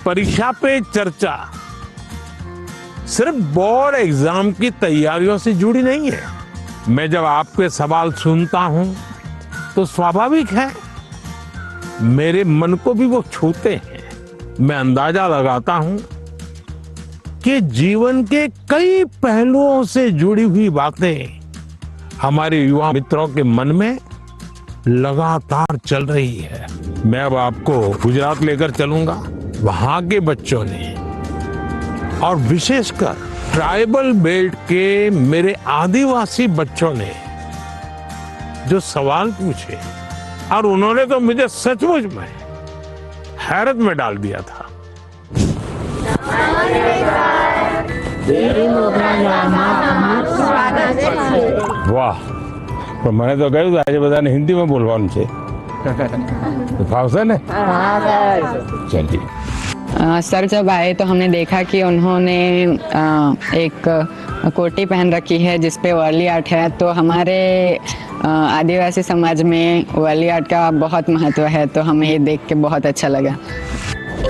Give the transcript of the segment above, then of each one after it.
परीक्षा पे चर्चा सिर्फ बोर्ड एग्जाम की तैयारियों से जुड़ी नहीं है। मैं जब आपके सवाल सुनता हूं तो स्वाभाविक है मेरे मन को भी वो छूते हैं। मैं अंदाजा लगाता हूं कि जीवन के कई पहलुओं से जुड़ी हुई बातें हमारे युवा मित्रों के मन में लगातार चल रही है। मैं अब आपको गुजरात लेकर चलूंगा। वहां के बच्चों ने और विशेषकर ट्राइबल बेल्ट के मेरे आदिवासी बच्चों ने जो सवाल पूछे और उन्होंने तो मुझे सचमुच में हैरत में डाल दिया था। वाह, પણ મને તો કહ્યું આજે બધાને હિન્દીમાં બોલવાનું છે। ફાવશે ને? ચलिए। सर जब आए तो हमने देखा कि उन्होंने एक कोटी पहन रखी है जिसपे वर्ली आर्ट है। तो हमारे आदिवासी समाज में वर्ली आर्ट का बहुत महत्व है, तो हमें ये देख के बहुत अच्छा लगा।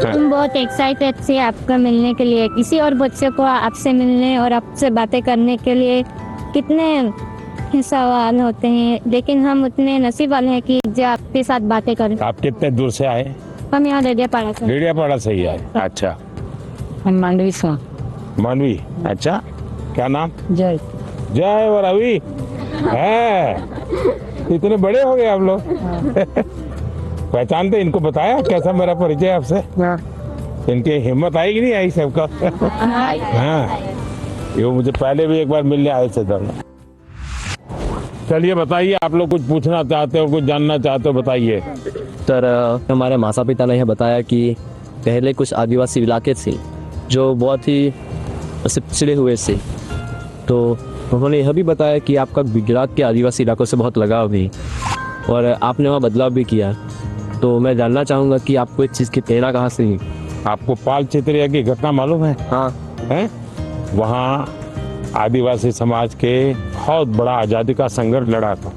तुम बहुत एक्साइटेड थे आपका मिलने के लिए। किसी और बच्चे को आपसे मिलने और आपसे बातें करने के लिए कितने सवाल होते हैं, लेकिन हम उतने नसीब वाले हैं कि जो आपके साथ बातें करें। आप कितने दूर से आए? हम यहाँ डेडियापाड़ा से। डेडियापाड़ा से ही आए? अच्छा। हम मांडवी से। मांडवी, अच्छा। क्या नाम? जय। जय और रवि है। इतने बड़े हो गए आप लोग। पहचानते इनको? बताया कैसा मेरा परिचय आपसे? इनकी हिम्मत आई कि नहीं आई सबका? हाँ, ये मुझे पहले भी एक बार मिलने आए थे दोनों। चलिए बताइए, आप लोग कुछ पूछना चाहते हो, कुछ जानना चाहते हो, बताइए। सर, हमारे माता पिता ने यह बताया कि पहले कुछ आदिवासी इलाके थे जो बहुत ही पिछड़े हुए थे। तो उन्होंने यह भी बताया कि आपका गुजरात के आदिवासी इलाकों से बहुत लगाव भी और आपने वहाँ बदलाव भी किया। तो मैं जानना चाहूँगा कि आपको इस चीज़ की प्रेरणा कहाँ से हुई? आपको पाल चित्रिया की घटना मालूम है? हाँ है। वहाँ आदिवासी समाज के बहुत बड़ा आज़ादी का संघर्ष लड़ा था।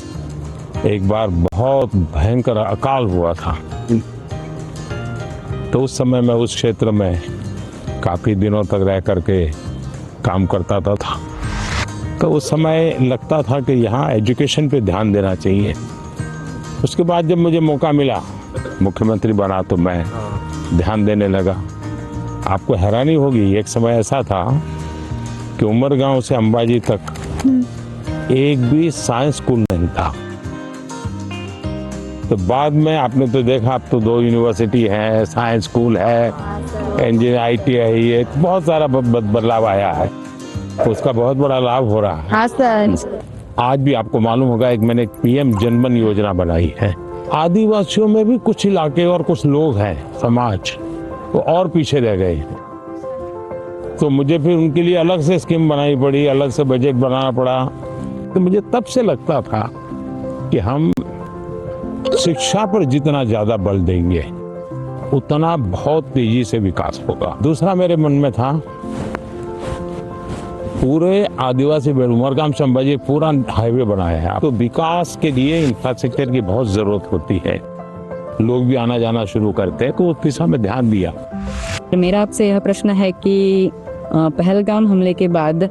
एक बार बहुत भयंकर अकाल हुआ था। तो उस समय मैं उस क्षेत्र में काफी दिनों तक रह करके काम करता था। तो उस समय लगता था कि यहाँ एजुकेशन पे ध्यान देना चाहिए। उसके बाद जब मुझे मौका मिला, मुख्यमंत्री बना, तो मैं ध्यान देने लगा। आपको हैरानी होगी, एक समय ऐसा था कि उमरगांव से अंबाजी तक एक भी साइंस स्कूल नहीं था। तो बाद में आपने तो देखा, अब तो 2 यूनिवर्सिटी है, साइंस स्कूल है, इंजीनियर ITI है, बहुत सारा बदलाव आया है। तो उसका बहुत बड़ा लाभ हो रहा है। हाँ सर। आज भी आपको मालूम होगा, एक मैंने PM जनमन योजना बनाई है। आदिवासियों में भी कुछ इलाके और कुछ लोग हैं, समाज वो और पीछे रह गए। तो मुझे फिर उनके लिए अलग से स्कीम बनानी पड़ी, अलग से बजट बनाना पड़ा। तो मुझे तब से लगता था कि हम शिक्षा पर जितना ज्यादा बल देंगे उतना बहुत तेजी से विकास होगा। दूसरा मेरे मन में था, पूरे आदिवासी बेल्ट उमरगाम से अंबाजी पूरा हाईवे बनाया है। तो विकास के लिए इंफ्रास्ट्रक्चर की बहुत जरूरत होती है। लोग भी आना जाना शुरू करते हैं, तो उस दिशा में ध्यान दिया। मेरा आपसे यह प्रश्न है कि पहलगाम हमले के बाद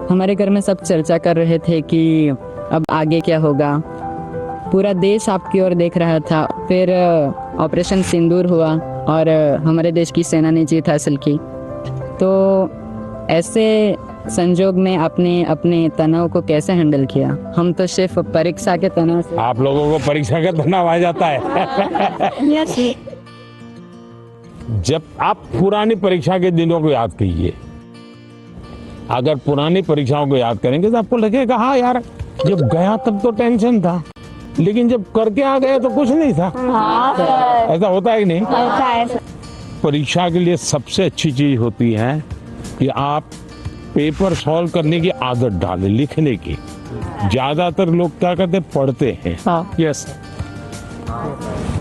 हमारे घर में सब चर्चा कर रहे थे कि अब आगे क्या होगा। पूरा देश आपकी ओर देख रहा था। फिर ऑपरेशन सिंदूर हुआ और हमारे देश की सेना ने जीत हासिल की। तो ऐसे संजोग में आपने अपने तनाव को कैसे हैंडल किया? हम तो सिर्फ परीक्षा के तनाव से। आप लोगों को परीक्षा का तनाव आ जाता है। जब आप पुरानी परीक्षा के दिनों को याद कीजिए, अगर पुरानी परीक्षाओं को याद करेंगे तो आपको लगेगा हाँ यार, जब गया तब तो टेंशन था, लेकिन जब करके आ गए तो कुछ नहीं था। ऐसा होता है कि नहीं? परीक्षा के लिए सबसे अच्छी चीज होती है कि आप पेपर सॉल्व करने की आदत डालें, लिखने की। ज्यादातर लोग क्या करते, पढ़ते हैं। यस,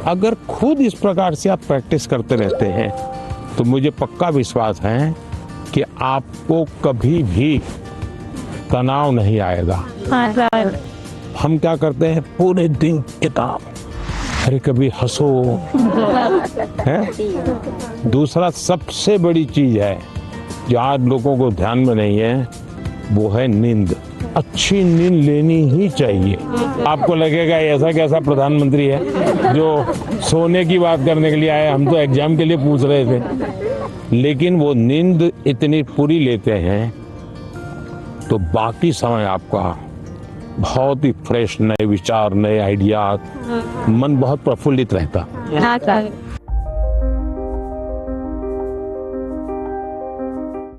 अगर खुद इस प्रकार से आप प्रैक्टिस करते रहते हैं तो मुझे पक्का विश्वास है कि आपको कभी भी तनाव नहीं आएगा। हम क्या करते हैं, पूरे दिन किताब अरे कभी हंसो है। दूसरा सबसे बड़ी चीज है जो आज लोगों को ध्यान में नहीं है, वो है नींद। अच्छी नींद लेनी ही चाहिए। आपको लगेगा ऐसा कैसा प्रधानमंत्री है जो सोने की बात करने के लिए आए, हम तो एग्जाम के लिए पूछ रहे थे। लेकिन वो नींद इतनी पूरी लेते हैं तो बाकी समय आपका बहुत ही फ्रेश, नए विचार, नए आइडिया, मन बहुत प्रफुल्लित रहता।